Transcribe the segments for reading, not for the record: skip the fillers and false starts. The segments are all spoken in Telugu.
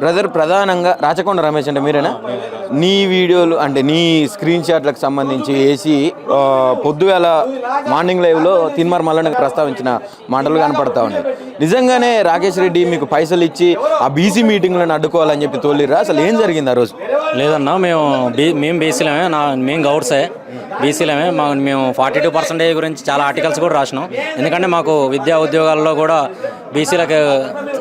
బ్రదర్ ప్రధానంగా రాచకొండ రమేష్ అంటే మీరేనా? నీ వీడియోలు అంటే నీ స్క్రీన్ షాట్లకు సంబంధించి వేసి పొద్దువేళ మార్నింగ్ లైవ్లో తిన్మార్ మల్లన్నకు ప్రస్తావించిన మాటలు కనపడతా ఉన్నాయి. నిజంగానే రాకేష్ రెడ్డి మీకు పైసలు ఇచ్చి ఆ బీసీ మీటింగ్లను అడ్డుకోవాలని చెప్పి తోలిరా? అసలు ఏం జరిగింది ఆ రోజు? లేదన్నా, మేము బీసీలమే, మేము గౌడ్సే, బీసీలమే. మేము 42% గురించి చాలా ఆర్టికల్స్ కూడా రాసినాం. ఎందుకంటే మాకు విద్యా ఉద్యోగాల్లో కూడా బీసీలకు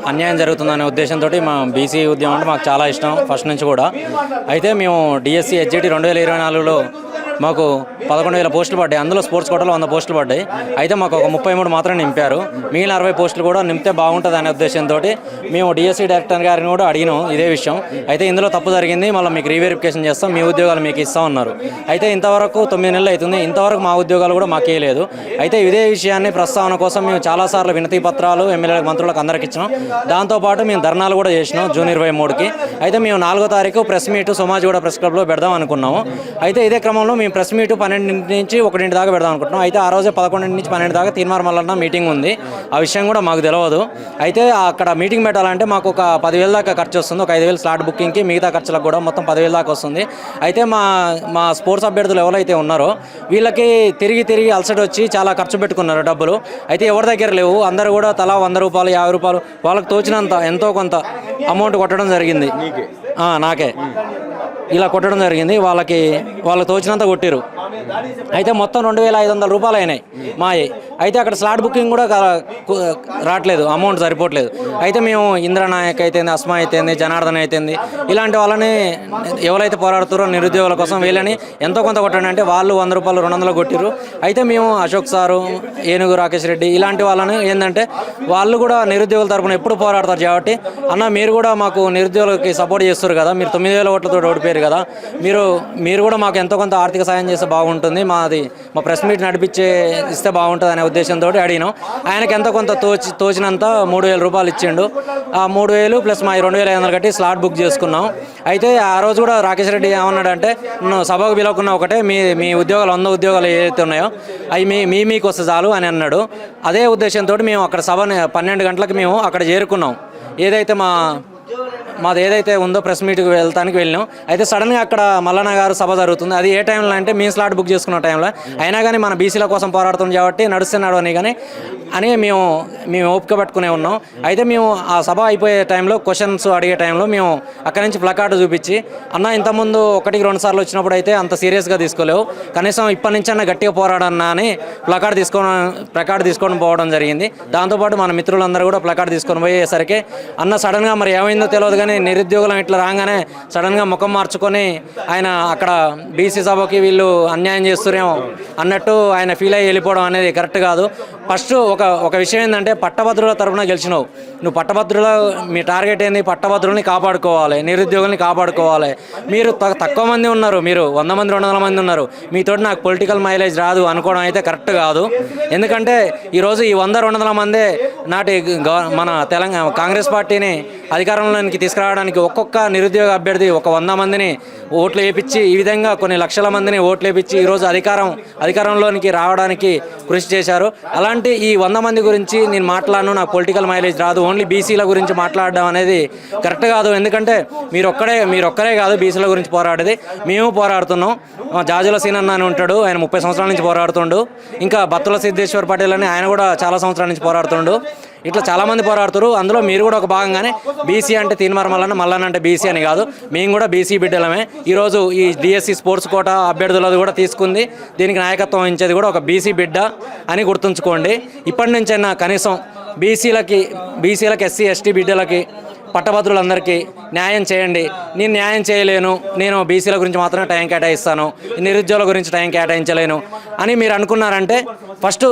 అన్యాయం జరుగుతుందనే ఉద్దేశంతో మా బీసీ ఉద్యమం అంటే మాకు చాలా ఇష్టం ఫస్ట్ నుంచి కూడా. అయితే మేము డిఎస్సి హెచ్జిటి 2024లో మాకు 11,000 పోస్టులు పడ్డాయి. అందులో స్పోర్ట్స్ కోటాలో 100 పోస్టులు పడ్డాయి. అయితే మాకు ఒక 33 మాత్రం నింపారు. మిగిలిన 60 పోస్టులు కూడా నింపితే బాగుంటుంది అనే ఉద్దేశంతో మేము డిఎస్సి డైరెక్టర్ గారిని కూడా అడిగినాం ఇదే విషయం. అయితే ఇందులో తప్పు జరిగింది, మళ్ళీ మీకు రీవెరిఫికేషన్ చేస్తాం, మీ ఉద్యోగాలు మీకు ఇస్తాం అన్నారు. అయితే ఇంతవరకు 9 నెలలు అవుతుంది, ఇంతవరకు మా ఉద్యోగాలు కూడా మాకే లేదు. అయితే ఇదే విషయాన్ని ప్రస్తావన కోసం మేము చాలాసార్లు వినతి పత్రాలు ఎమ్మెల్యేలకు మంత్రులకు అందరికి ఇచ్చినాం. దాంతోపాటు మేము ధర్నాలు కూడా చేసినాం జూన్ 23కి. అయితే మేము 4వ తారీఖు ప్రెస్ మీట్ సోమాజిగూడ ప్రెస్ క్లబ్లో పెడదాం అనుకున్నాము. అయితే ఇదే క్రమంలో మేము ప్రెస్ మీట్ 12 నుంచి 1 దాకా పెడదాం అనుకుంటున్నాం. అయితే ఆ రోజే 11 నుంచి 12 దాకా తిన్మార్ మల్లన్న మీటింగ్ ఉంది. ఆ విషయం కూడా మాకు తెలియదు. అయితే అక్కడ మీటింగ్ పెట్టాలంటే మాకు ఒక 10,000 దాకా ఖర్చు వస్తుంది. ఒక 5,000 స్లాట్ బుకింగ్కి, మిగతా ఖర్చులకు కూడా మొత్తం 10,000 దాకా వస్తుంది. అయితే మా స్పోర్ట్స్ అభ్యర్థులు ఎవరైతే ఉన్నారో వీళ్ళకి తిరిగి అలసట వచ్చి చాలా ఖర్చు పెట్టుకున్నారు డబ్బులు. అయితే ఎవరి దగ్గర లేవు, అందరూ కూడా తలా 100 రూపాయలు 50 రూపాయలు వాళ్ళకి తోచినంత ఎంతో కొంత అమౌంట్ కొట్టడం జరిగింది. నాకే ఇలా కొట్టడం జరిగింది. వాళ్ళకి తోచినంత కొట్టిరు. అయితే మొత్తం 2,500 రూపాయలు అయినాయి మాయి. అయితే అక్కడ స్లాట్ బుకింగ్ కూడా రావట్లేదు, అమౌంట్ సరిపోవట్లేదు. అయితే మేము ఇంద్రనాయక్ అయితేంది, అస్మా అయితేంది, జనార్దన్ అయితేంది, ఇలాంటి వాళ్ళని ఎవరైతే పోరాడుతారో నిరుద్యోగుల కోసం వీళ్ళని ఎంతో కొంత కొట్టండి అంటే వాళ్ళు 100 రూపాయలు 200 కొట్టిరు. అయితే మేము అశోక్ సారు, ఏనుగు రాకేష్ రెడ్డి ఇలాంటి వాళ్ళని ఏంటంటే వాళ్ళు కూడా నిరుద్యోగుల తరపున ఎప్పుడు పోరాడతారు కాబట్టి, అన్న మీరు కూడా మాకు నిరుద్యోగులకి సపోర్ట్ చేస్తారు కదా, మీరు 9,000 ఓట్లతో ఓడిపోయారు కదా, మీరు కూడా మాకు ఎంతో కొంత ఆర్థిక సాయం చేస్తే బాగుంటుంది, మా ప్రెస్ మీట్ ఇస్తే బాగుంటుంది అనే ఉద్దేశంతో అడిగినాం. ఆయనకి ఎంతో కొంత తోచినంత 3,000 రూపాయలు ఇచ్చిండు. ఆ 3,000 ప్లస్ మా 2,500 కట్టి స్లాట్ బుక్ చేసుకున్నాం. అయితే ఆ రోజు కూడా రాకేష్ రెడ్డి ఏమన్నాడంటే, సభకు పిలవకున్నా ఒకటే, మీ ఉద్యోగాలు 100 ఉద్యోగాలు ఏదైతే ఉన్నాయో అవి మీకు వస్తే చాలు అని అన్నాడు. అదే ఉద్దేశంతో మేము అక్కడ సభని 12 గంటలకు మేము అక్కడ చేరుకున్నాం. ఏదైతే మాది ఏదైతే ఉందో ప్రెస్ మీట్కి వెళ్తానికి వెళ్ళినాం. అయితే సడన్గా అక్కడ మల్లన్న గారు సభ జరుగుతుంది. అది ఏ టైంలో అంటే మేము స్లాట్ బుక్ చేసుకున్న టైంలో. అయినా కానీ మన బీసీల కోసం పోరాడుతుంది కాబట్టి నడుస్తున్నాడు అని మేము ఓపిక పట్టుకునే ఉన్నాం. అయితే మేము ఆ సభ అయిపోయే టైంలో క్వశ్చన్స్ అడిగే టైంలో మేము అక్కడి నుంచి ప్లకార్డు చూపించి, అన్న ఇంతకుముందు 1-2 సార్లు వచ్చినప్పుడు అయితే అంత సీరియస్గా తీసుకోలేవు, కనీసం ఇప్పటి నుంచి అన్న గట్టిగా పోరాడన్నా అని ప్లకార్డు తీసుకొని పోవడం జరిగింది. దాంతోపాటు మన మిత్రులందరూ కూడా ప్లకార్డు తీసుకొని పోయేసరికి అన్న సడన్గా మరి ఏమైందో తెలియదు కానీ నిరుద్యోగులం ఇట్లా రాగానే సడన్గా ముఖం మార్చుకొని ఆయన అక్కడ బీసీ సభకి వీళ్ళు అన్యాయం చేస్తురేమో అన్నట్టు ఆయన ఫీల్ అయ్యి వెళ్ళిపోవడం అనేది కరెక్ట్ కాదు. ఫస్ట్ ఒక విషయం ఏంటంటే, పట్టభద్రుల తరఫున గెలిచినావు నువ్వు. పట్టభద్రుల మీ టార్గెట్ ఏంది? పట్టభద్రుల్ని కాపాడుకోవాలి, నిరుద్యోగుల్ని కాపాడుకోవాలి. మీరు తక్కువ మంది ఉన్నారు, మీరు 100 మంది 200 మంది ఉన్నారు, మీతో నాకు పొలిటికల్ మైలేజ్ రాదు అనుకోవడం అయితే కరెక్ట్ కాదు. ఎందుకంటే ఈరోజు ఈ 100-200 మందే నాటి మన తెలంగాణ కాంగ్రెస్ పార్టీని అధికారంలోనికి తీసుకురావడానికి ఒక్కొక్క నిరుద్యోగ అభ్యర్థి ఒక 100 మందిని ఓట్లు వేయించి, ఈ విధంగా కొన్ని లక్షల మందిని ఓట్లు వేయించి ఈరోజు అధికారంలోనికి రావడానికి కృషి చేశారు. అలాంటి ఈ 100 మంది గురించి నేను మాట్లాడను, నాకు పొలిటికల్ మైలేజ్ రాదు, ఓన్లీ బీసీల గురించి మాట్లాడడం అనేది కరెక్ట్ కాదు. ఎందుకంటే మీరు ఒక్కరే కాదు బీసీల గురించి పోరాడేది, మేము పోరాడుతున్నాం. జాజుల సీనన్న అని ఉంటాడు, ఆయన 30 సంవత్సరాల నుంచి పోరాడుతుండు. ఇంకా బత్తుల సిద్ధేశ్వర్ పటేల్ అని ఆయన కూడా చాలా సంవత్సరాల నుంచి పోరాడుతుండు. ఇట్లా చాలామంది పోరాడుతారు. అందులో మీరు కూడా ఒక భాగంగానే బీసీ అంటే తిన్మార్ మల్లన్న అంటే బీసీ అని కాదు, మేము కూడా బీసీ బిడ్డలమే. ఈరోజు ఈ డిఎస్సి స్పోర్ట్స్ కోటా అభ్యర్థులది కూడా తీసుకుంది, దీనికి నాయకత్వం వహించేది కూడా ఒక బీసీ బిడ్డ అని గుర్తుంచుకోండి. ఇప్పటి నుంచైనా కనీసం బీసీలకి ఎస్సీ ఎస్టీ బిడ్డలకి పట్టభద్రులందరికీ న్యాయం చేయండి. నేను న్యాయం చేయలేను, నేను బీసీల గురించి మాత్రమే టైం కేటాయిస్తాను, నిరుద్యోగుల గురించి టైం కేటాయించలేను అని మీరు అనుకున్నారంటే ఫస్ట్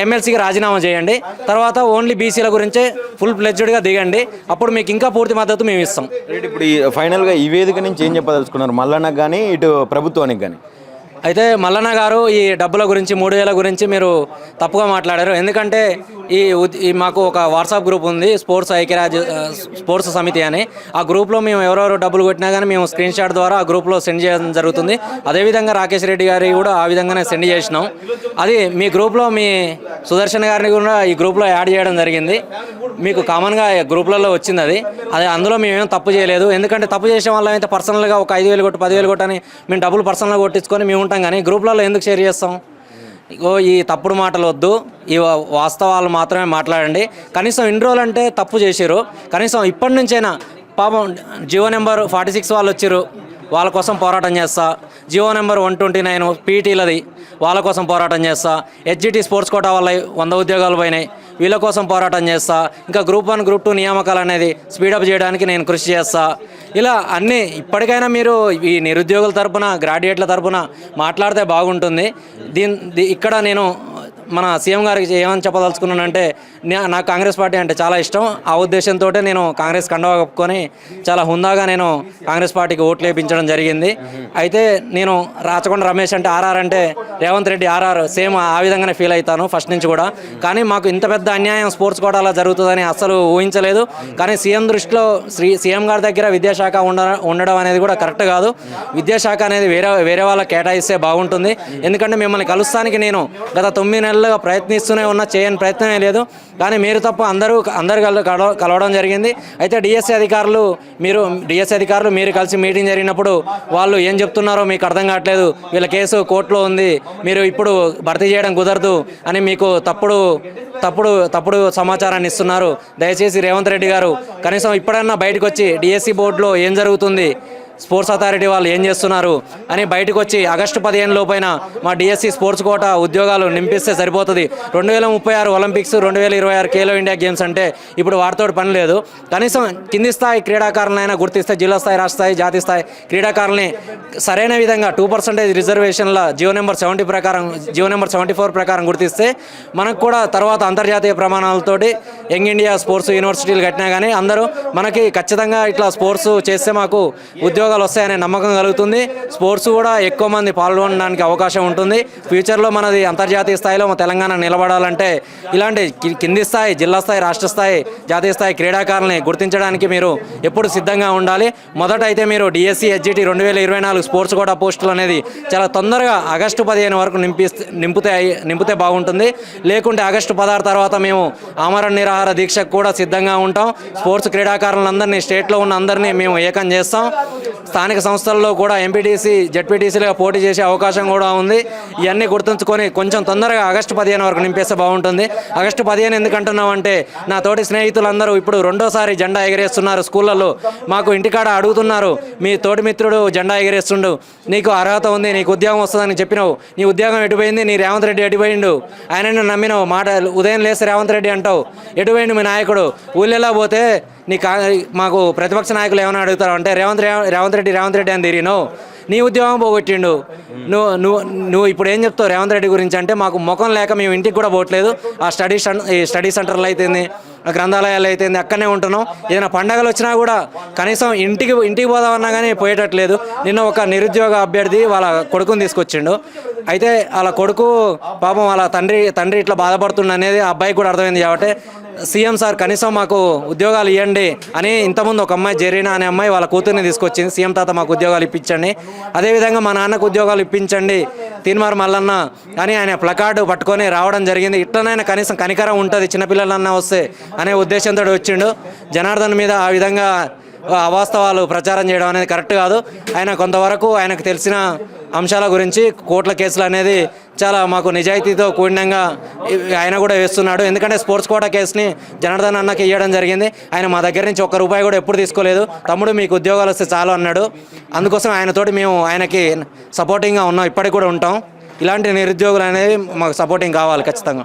ఎమ్మెల్సీకి రాజీనామా చేయండి. తర్వాత ఓన్లీ బీసీల గురించే ఫుల్ ప్లెడ్జ్డ్గా దిగండి. అప్పుడు మీకు ఇంకా పూర్తి మద్దతు మేము ఇస్తాం. ఇప్పుడు ఫైనల్గా ఈ వేదిక నుంచి ఏం చెప్పదలుచుకున్నారు మల్లన్నకు కానీ ఇటు ప్రభుత్వానికి కానీ? అయితే మల్లన్న గారు ఈ డబ్బుల గురించి 3,000 గురించి మీరు తప్పుగా మాట్లాడారు. ఎందుకంటే ఈ మాకు ఒక వాట్సాప్ గ్రూప్ ఉంది, స్పోర్ట్స్ సమితి అని. ఆ గ్రూప్లో మేము ఎవరెవరు డబ్బులు కొట్టినా కానీ మేము స్క్రీన్ షాట్ ద్వారా ఆ గ్రూప్లో సెండ్ చేయడం జరుగుతుంది. అదేవిధంగా రాకేష్ రెడ్డి గారి కూడా ఆ విధంగానే సెండ్ చేసినాం. అది మీ గ్రూప్లో మీ సుదర్శన్ గారిని కూడా ఈ గ్రూప్లో యాడ్ చేయడం జరిగింది. మీకు కామన్గా గ్రూప్లలో వచ్చింది అది అందులో మేమేం తప్పు చేయలేదు. ఎందుకంటే తప్పు చేసే వాళ్ళం అయితే పర్సనల్గా ఒక 5,000 కొట్టు 10,000 కొట్టు అని మేము డబ్బులు పర్సనల్గా కొట్టించుకొని మేము ఉంటాం, కానీ గ్రూప్లలో ఎందుకు షేర్ చేస్తాం? ఇగో ఈ తప్పుడు మాటలు వద్దు, ఈ వాస్తవాలు మాత్రమే మాట్లాడండి. కనీసం ఇన్ని రోజులు అంటే తప్పు చేసారు, కనీసం ఇప్పటి నుంచైనా పాపం జియో నెంబర్ 46 వాళ్ళు వచ్చారు, వాళ్ళ కోసం పోరాటం చేస్తా. జియో నెంబర్ 129 పీటీలది, వాళ్ళ కోసం పోరాటం చేస్తా. హెచ్జిటి స్పోర్ట్స్ కోటా వల్ల 100 ఉద్యోగాలు పోయినాయి, వీళ్ళ కోసం పోరాటం చేస్తా. ఇంకా గ్రూప్ 1 గ్రూప్ 2 నియామకాలు అనేది స్పీడప్ చేయడానికి నేను కృషి చేస్తా. ఇలా అన్నీ ఇప్పటికైనా మీరు ఈ నిరుద్యోగుల తరపున గ్రాడ్యుయేట్ల తరపున మాట్లాడితే బాగుంటుంది. ఇక్కడ నేను మన సీఎం గారికి ఏమని చెప్పదలుచుకున్నానంటే, నాకు కాంగ్రెస్ పార్టీ అంటే చాలా ఇష్టం. ఆ ఉద్దేశంతో నేను కాంగ్రెస్ కండువా కప్పుకొని చాలా హుందాగా నేను కాంగ్రెస్ పార్టీకి ఓట్లు వేయించడం జరిగింది. అయితే నేను రాచకొండ రమేష్ అంటే ఆర్ఆర్ అంటే రేవంత్ రెడ్డి ఆర్ఆర్ సేమ్ ఆ విధంగానే ఫీల్ అవుతాను ఫస్ట్ నుంచి కూడా. కానీ మాకు ఇంత పెద్ద అన్యాయం స్పోర్ట్స్ కోటాలో జరుగుతుందని అస్సలు ఊహించలేదు. కానీ సీఎం దృష్టిలో సీఎం గారి దగ్గర విద్యాశాఖ ఉండడం అనేది కూడా కరెక్ట్ కాదు. విద్యాశాఖ అనేది వేరే వాళ్ళకి కేటాయిస్తే బాగుంటుంది. ఎందుకంటే మిమ్మల్ని కలుస్తానికి నేను గత 9 నెలలుగా ప్రయత్నిస్తూనే ఉన్నా, చేయని ప్రయత్నమే లేదు. కానీ మీరు తప్ప అందరూ కలవడం జరిగింది. అయితే డిఎస్సి అధికారులు మీరు కలిసి మీటింగ్ జరిగినప్పుడు వాళ్ళు ఏం చెప్తున్నారో మీకు అర్థం కావట్లేదు. వీళ్ళ కేసు కోర్టులో ఉంది, మీరు ఇప్పుడు భర్తీ చేయడం కుదరదు అని మీకు తప్పుడు సమాచారాన్ని ఇస్తున్నారు. దయచేసి రేవంత్ రెడ్డి గారు కనీసం ఇప్పుడన్నా బయటకు వచ్చి డిఎస్సి బోర్డులో ఏం జరుగుతుంది, స్పోర్ట్స్ అథారిటీ వాళ్ళు ఏం చేస్తున్నారు అని బయటకు వచ్చి ఆగస్టు 15 లోపైన మా డిఎస్సి స్పోర్ట్స్ కోటా ఉద్యోగాలు నింపిస్తే సరిపోతుంది. 2036 ఒలింపిక్స్, 2026 ఖేలో ఇండియా గేమ్స్ అంటే ఇప్పుడు వాటితో పని లేదు. కనీసం కింది స్థాయి క్రీడాకారులైనా గుర్తిస్తే జిల్లా స్థాయి, రాష్ట్ర స్థాయి, జాతీయ స్థాయి క్రీడాకారుల్ని సరైన విధంగా 2% రిజర్వేషన్ల జియో నెంబర్ 74 ప్రకారం గుర్తిస్తే మనకు కూడా తర్వాత అంతర్జాతీయ ప్రమాణాలతోటి యంగ్ ఇండియా స్పోర్ట్స్ యూనివర్సిటీలు కట్టినా కానీ అందరూ మనకి ఖచ్చితంగా ఇట్లా స్పోర్ట్స్ చేస్తే మాకు ఉద్యోగాలు వస్తాయనే నమ్మకం కలుగుతుంది. స్పోర్ట్స్ కూడా ఎక్కువ మంది పాల్గొనడానికి అవకాశం ఉంటుంది. ఫ్యూచర్లో మనది అంతర్జాతీయ స్థాయిలో మన తెలంగాణ నిలబడాలంటే ఇలాంటి కింది స్థాయి, జిల్లా స్థాయి, రాష్ట్ర స్థాయి, జాతీయ స్థాయి క్రీడాకారుల్ని గుర్తించడానికి మీరు ఎప్పుడు సిద్ధంగా ఉండాలి. మొదట అయితే మీరు డిఎస్సి హెచ్జిటి 2024 స్పోర్ట్స్ కోటా పోస్టులు అనేది చాలా తొందరగా ఆగస్టు 15 వరకు నింపితే బాగుంటుంది. లేకుంటే ఆగస్టు 16 తర్వాత మేము ఆమరణ నిరాహార దీక్షకు కూడా సిద్ధంగా ఉంటాం. స్పోర్ట్స్ క్రీడాకారులందరినీ, స్టేట్లో ఉన్న అందరినీ మేము ఏకం చేస్తాం. స్థానిక సంస్థల్లో కూడా ఎంపీటీసీ, జెడ్పీటీసీలుగా పోటీ చేసే అవకాశం కూడా ఉంది. ఇవన్నీ గుర్తుంచుకొని కొంచెం తొందరగా ఆగస్టు 15 వరకు నింపేస్తే బాగుంటుంది. ఆగస్టు 15 ఎందుకంటున్నామంటే నా తోటి స్నేహితులందరూ ఇప్పుడు 2వ సారి జెండా ఎగరేస్తున్నారు స్కూళ్ళల్లో. మాకు ఇంటికాడ అడుగుతున్నారు, మీ తోటి మిత్రుడు జెండా ఎగరేస్తుండు, నీకు అర్హత ఉంది, నీకు ఉద్యోగం వస్తుందని చెప్పినావు, నీ ఉద్యోగం ఎటుపోయింది, నీ రేవంత్ రెడ్డి ఎటుపోయిండు, ఆయనను నమ్మినావు, మాట ఉదయం లేస్తే రేవంత్ రెడ్డి అంటావు, ఎటుపోయిండు మీ నాయకుడు, ఊళ్ళెలా పోతే మాకు ప్రతిపక్ష నాయకులు ఏమైనా అడుగుతారు అంటే రేవంత్ రెడ్డి అని తిరిగినావు, నీ ఉద్యోగం పోగొట్టిండు, నువ్వు ఇప్పుడు ఏం చెప్తావు రేవంత్ రెడ్డి గురించి అంటే మాకు ముఖం లేక మేము ఇంటికి కూడా పోవట్లేదు. ఆ స్టడీ సెంటర్లు అయితేంది, గ్రంథాలయాలు అయితేంది, అక్కడనే ఉంటున్నాం. ఏదైనా పండగలు వచ్చినా కూడా కనీసం ఇంటికి పోదామన్నా కానీ పోయేటట్లేదు. నిన్న ఒక నిరుద్యోగ అభ్యర్థి వాళ్ళ కొడుకుని తీసుకొచ్చిండు. అయితే వాళ్ళ కొడుకు పాపం వాళ్ళ తండ్రి ఇట్లా బాధపడుతుండ అనేది ఆ అబ్బాయికి కూడా అర్థమైంది. కాబట్టి సీఎం సార్ కనీసం మాకు ఉద్యోగాలు ఇవ్వండి అని ఇంతకుముందు ఒక అమ్మాయి జెరీనా అనే అమ్మాయి వాళ్ళ కూతుర్ని తీసుకొచ్చింది. సీఎం తాత మాకు ఉద్యోగాలు ఇప్పించండి, అదేవిధంగా మా నాన్నకు ఉద్యోగాలు ఇప్పించండి, తీన్మార్ మల్లన్న అని ఆయన ప్లకార్డు పట్టుకొని రావడం జరిగింది. ఇట్లనైనా కనీసం కనికరం ఉంటుంది చిన్నపిల్లలన్నా వస్తే అనే ఉద్దేశంతో వచ్చిండు. జనార్దన్ మీద ఆ విధంగా అవాస్తవాలు ప్రచారం చేయడం అనేది కరెక్ట్ కాదు. ఆయన కొంతవరకు ఆయనకు తెలిసిన అంశాల గురించి కోర్టుల కేసులు అనేది చాలా మాకు నిజాయితీతో కూడినంగా ఆయన కూడా వేస్తున్నాడు. ఎందుకంటే స్పోర్ట్స్ కోటా కేసుని జనార్దన్ అన్నకి ఇవ్వడం జరిగింది. ఆయన మా దగ్గర నుంచి ₹1 కూడా ఎప్పుడు తీసుకోలేదు. తమ్ముడు మీకు ఉద్యోగాలు వస్తే చాలు అన్నాడు. అందుకోసం ఆయనతోటి మేము ఆయనకి సపోర్టింగ్గా ఉన్నాం, ఇప్పటికి కూడా ఉంటాం. ఇలాంటి నిరుద్యోగులు అనేవి మాకు సపోర్టింగ్ కావాలి ఖచ్చితంగా.